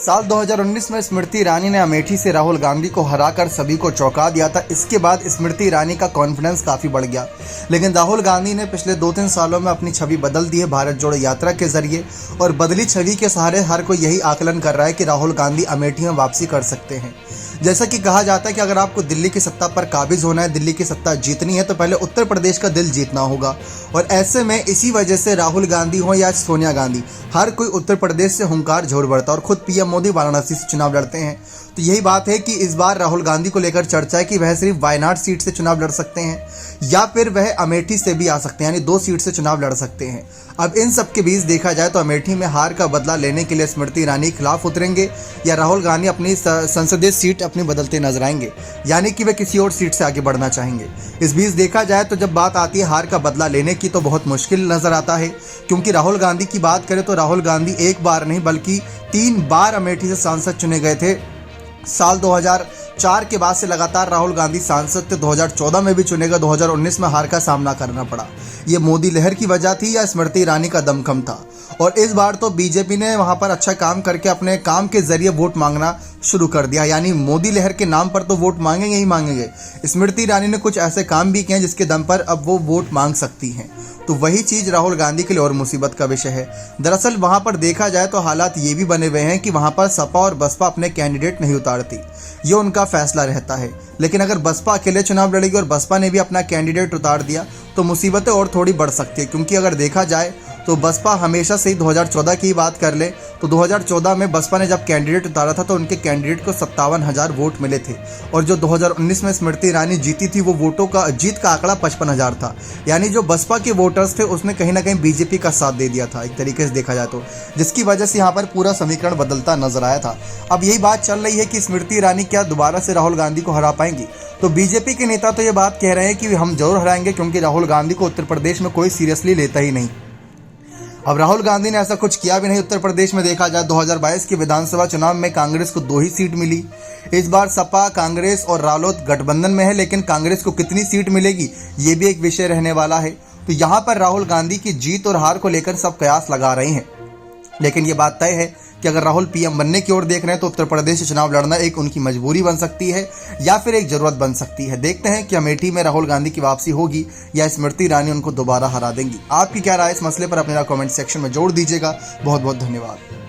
साल 2019 में स्मृति ईरानी ने अमेठी से राहुल गांधी को हराकर सभी को चौंका दिया था। इसके बाद स्मृति ईरानी का कॉन्फिडेंस काफ़ी बढ़ गया, लेकिन राहुल गांधी ने पिछले 2-3 सालों में अपनी छवि बदल दी है भारत जोड़ो यात्रा के जरिए, और बदली छवि के सहारे हर कोई यही आकलन कर रहा है कि राहुल गांधी अमेठी में वापसी कर सकते हैं। जैसा कि कहा जाता है कि अगर आपको दिल्ली की सत्ता पर काबिज होना है, दिल्ली की सत्ता जीतनी है, तो पहले उत्तर प्रदेश का दिल जीतना होगा। और ऐसे में इसी वजह से राहुल गांधी हो या सोनिया गांधी, हर कोई उत्तर प्रदेश से हुंकार झोर बढ़ता है और खुद पीएम मोदी वाराणसी से चुनाव लड़ते हैं। तो यही बात है कि इस बार राहुल गांधी को लेकर चर्चा है कि वह सिर्फ वायनाड सीट से चुनाव लड़ सकते हैं या फिर वह अमेठी से भी आ सकते हैं, यानी 2 सीट से चुनाव लड़ सकते हैं। अब इन सब के बीच देखा जाए तो अमेठी में हार का बदला लेने के लिए स्मृति ईरानी खिलाफ उतरेंगे या राहुल गांधी अपनी संसदीय सीट अपनी बदलते नजर आएंगे, यानी कि वे किसी और सीट से आगे बढ़ना चाहेंगे। इस बीच देखा जाए तो जब बात आती है हार का बदला लेने की तो बहुत मुश्किल नजर आता है, क्योंकि राहुल गांधी की बात करें तो राहुल गांधी एक बार नहीं बल्कि 3 बार अमेठी से सांसद चुने गए थे। साल 2004 के बाद से लगातार राहुल गांधी सांसद थे, 2014 में भी चुने गए, 2019 में हार का सामना करना पड़ा। ये मोदी लहर की वजह थी या स्मृति ईरानी का दमखम था? और इस बार तो बीजेपी ने वहां पर अच्छा काम करके अपने काम के जरिए वोट मांगना शुरू कर दिया, यानी मोदी लहर के नाम पर तो वोट मांगेंगे ही मांगेंगे। स्मृति ईरानी ने कुछ ऐसे काम भी किए हैं जिसके दम पर अब वो वोट मांग सकती हैं। तो वही चीज राहुल गांधी के लिए और मुसीबत का विषय है। दरअसल वहां पर देखा जाए तो हालात ये भी बने हुए हैं कि वहां पर सपा और बसपा अपने कैंडिडेट नहीं उतारती, ये उनका फैसला रहता है। लेकिन अगर बसपा अकेले चुनाव लड़ेगी और बसपा ने भी अपना कैंडिडेट उतार दिया तो मुसीबतें और थोड़ी बढ़ सकती है, क्योंकि अगर देखा जाए तो बसपा हमेशा से ही 2014 की बात कर ले तो 2014 में बसपा ने जब कैंडिडेट उतारा था तो उनके कैंडिडेट को 57,000 वोट मिले थे, और जो 2019 में स्मृति ईरानी जीती थी वो वोटों का जीत का आंकड़ा 55,000 था। यानी जो बसपा के वोटर्स थे उसने कहीं ना कहीं बीजेपी का साथ दे दिया था एक तरीके से देखा जाए तो, जिसकी वजह से यहाँ पर पूरा समीकरण बदलता नजर आया था। अब यही बात चल रही है कि स्मृति ईरानी क्या दोबारा से राहुल गांधी को हरा पाएंगी? तो बीजेपी के नेता तो ये बात कह रहे हैं कि हम जरूर हराएंगे, क्योंकि राहुल गांधी को उत्तर प्रदेश में कोई सीरियसली लेता ही नहीं। अब राहुल गांधी ने ऐसा कुछ किया भी नहीं। उत्तर प्रदेश में देखा जाए 2022 के विधानसभा चुनाव में कांग्रेस को 2 ही सीट मिली। इस बार सपा, कांग्रेस और रालोद गठबंधन में है, लेकिन कांग्रेस को कितनी सीट मिलेगी ये भी एक विषय रहने वाला है। तो यहाँ पर राहुल गांधी की जीत और हार को लेकर सब कयास लगा रहे हैं, लेकिन ये बात तय है कि अगर राहुल पीएम बनने की ओर देख रहे हैं तो उत्तर प्रदेश से चुनाव लड़ना एक उनकी मजबूरी बन सकती है या फिर एक जरूरत बन सकती है। देखते हैं कि अमेठी में राहुल गांधी की वापसी होगी या स्मृति ईरानी उनको दोबारा हरा देंगी। आपकी क्या राय इस मसले पर अपने कमेंट सेक्शन में जोड़ दीजिएगा। बहुत बहुत धन्यवाद।